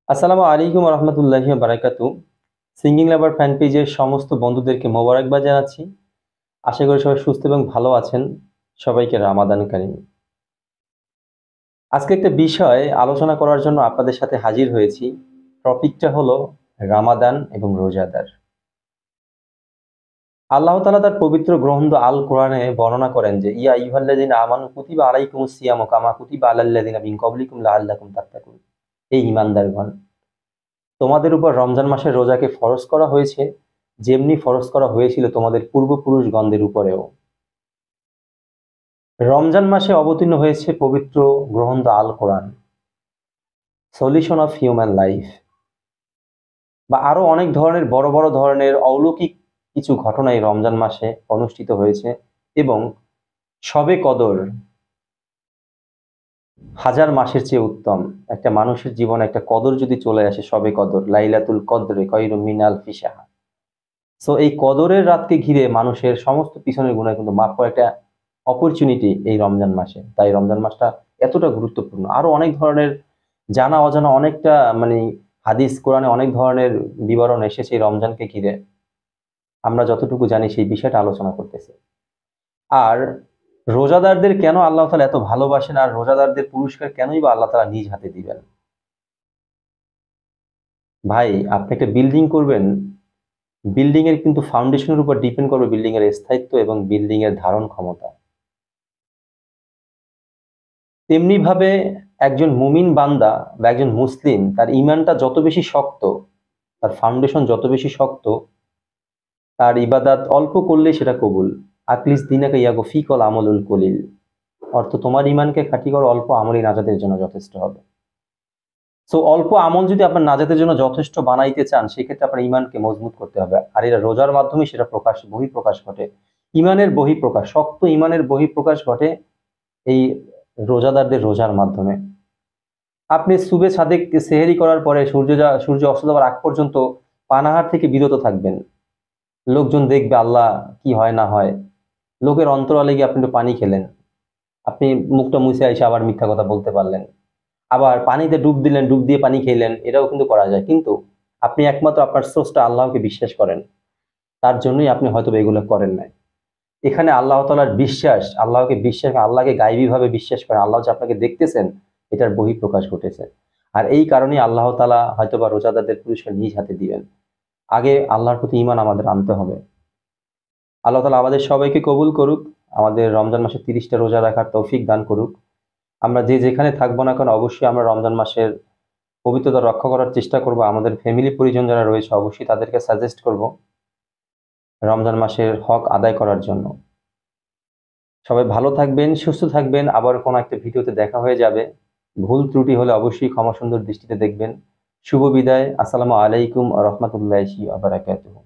আসসালামু আলাইকুম রহমতুল্লাহি বারাকাতু। সিঙ্গিং লাভার ফ্যান পেজের সমস্ত বন্ধুদেরকে মোবারকবাদ জানাচ্ছি। আশা করি সবাই সুস্থ এবং ভালো আছেন। সবাইকে রামাদান কারীম। আজকে একটা বিষয় আলোচনা করার জন্য আপনাদের সাথে হাজির হয়েছি। টপিকটা হলো রামাদান এবং রোজাদার। আল্লাহ তাআলা তার পবিত্র গ্রন্থ আল কোরআনে বর্ণনা করেন যে ইয়া আইয়ুহাল্লাযিনা আমানু কুতিবা আলাইকুমুস সিয়ামু কামা কুতিবা আলাল্লাযিনা মিন ক্বাবলিকুম লাআল্লাকুম তাত্তাকুন। এই ঈমানদারগণ, তোমাদের উপর রমজান মাসের রোজাকে ফরজ করা হয়েছে, যেমনি ফরজ করা হয়েছিল তোমাদের পূর্বপুরুষগণদের উপরেও। রমজান মাসে অবতীর্ণ হয়েছে পবিত্র গ্রন্থ আল কোরআন, সলিউশন অফ হিউম্যান লাইফ। বা আরো অনেক ধরনের বড় বড় ধরনের অলৌকিক কিছু ঘটনা এই রমজান মাসে অনুষ্ঠিত হয়েছে। এবং শবে কদর হাজার মাসের চেয়ে উত্তম। একটা মানুষের জীবনে একটা কদর যদি চলে আসে, শবে কদর, লাইলাতুল কদরে খায়রুম মিন আলফি শাহর। সো এই কদরের রাতকে ঘিরে মানুষের সমস্ত পিছনের গুনাহ কিন্তু মাফ করার একটা অপরচুনিটি এই রমজান মাসে। তাই রমজান মাসটা এতটা গুরুত্বপূর্ণ। আরো অনেক ধরনের জানা অজানা অনেকটা মানে হাদিস কোরআনে অনেক ধরনের বিবরণ এসেছে এই রমজানকে ঘিরে। আমরা যতটুকু জানি সেই বিষয়টা আলোচনা করতেছি। আর রোজাদারদের কেন আল্লাহ তাআলা এত ভালোবাসেন, আর রোজাদারদের পুরস্কার কেনই বা আল্লাহ তাআলা নিজ হাতে দিবেন। ভাই, আপনি একটা বিল্ডিং করবেন, বিল্ডিং এর কিন্তু ফাউন্ডেশনের উপর ডিপেন্ড করবে বিল্ডিং এর স্থায়িত্ব এবং বিল্ডিং এর ধারণ ক্ষমতা। তেমনি ভাবে একজন মুমিন বান্দা বা একজন মুসলিম, তার ঈমানটা যত বেশি শক্ত, তার ফাউন্ডেশন যত বেশি শক্ত, তার ইবাদত অল্প করলেই সেটা কবুল। Achilles দিনাকা ইয়াগো fickle আমলুল কলিল। অর্থ, তোমার ঈমানকে খাঁটি করো, অল্প আমলই নাজাতের জন্য যথেষ্ট হবে। সো অল্প আমল যদি আপনার নাজাতের জন্য যথেষ্ট বানাইতে চান, সেক্ষেত্রে আপনার ঈমানকে মজবুত করতে হবে। আর এরা রোজার মাধ্যমে সেটা বহিঃপ্রকাশ ঘটে। ঈমানের বহিঃপ্রকাশ, শক্ত ঈমানের বহিঃপ্রকাশ ঘটে এই রোজাদারদের রোজার মাধ্যমে। আপনি সুবে সাদেক সেহেরি করার পরে সূর্য অস্ত যাওয়ার আগ পর্যন্ত পানাহার থেকে বিরত থাকবেন। লোকজন দেখবে আল্লাহ কি হয় না হয়। লোকের অন্তরালে গিয়ে আপনি একটু পানি খেলেন, আপনি মুখটা মুছে এসে আবার মিথ্যা কথা বলতে পারলেন। আবার পানিতে ডুব দিলেন, ডুব দিয়ে পানি খেলেন, এটাও কিন্তু করা যায়। কিন্তু আপনি একমাত্র আপনার স্রষ্টা আল্লাহকে বিশ্বাস করেন, তার জন্যই আপনি হয়তো এগুলো করেন নাই। এখানে আল্লাহ তাআলার বিশ্বাস, আল্লাহকে গায়বী ভাবে বিশ্বাস করেন, আল্লাহ যে আপনাকে দেখতেছেন, এটার বহিঃপ্রকাশ ঘটেছে। আর এই কারণেই আল্লাহ তাআলা হয়তোবা রোজাদারদের পুরস্কার নিজ হাতে দিবেন। আগে আল্লাহর প্রতি ঈমান আমাদের আনতে হবে। আল্লাহ তাআলা আমাদের সবাইকে কবুল করুক, আমাদের রমজান মাসে 30টা রোজা রাখার তৌফিক দান করুক। আমরা যে যেখানে থাকবো না কেন, অবশ্যই আমরা রমজান মাসের পবিত্রতা রক্ষা করার চেষ্টা করব। আমাদের ফ্যামিলি পরিজন যারা রয়েছে, অবশ্যই তাদেরকে সাজেস্ট করব রমজান মাসের হক আদায় করার জন্য। সবাই ভালো থাকবেন, সুস্থ থাকবেন। আবার কোনো একটা ভিডিওতে দেখা হয়ে যাবে। ভুল ত্রুটি হলে অবশ্যই ক্ষমা সুন্দর দৃষ্টিতে দেখবেন। শুভ বিদায়। আসসালামু আলাইকুম ওয়া রাহমাতুল্লাহি ওয়া বারাকাতুহু।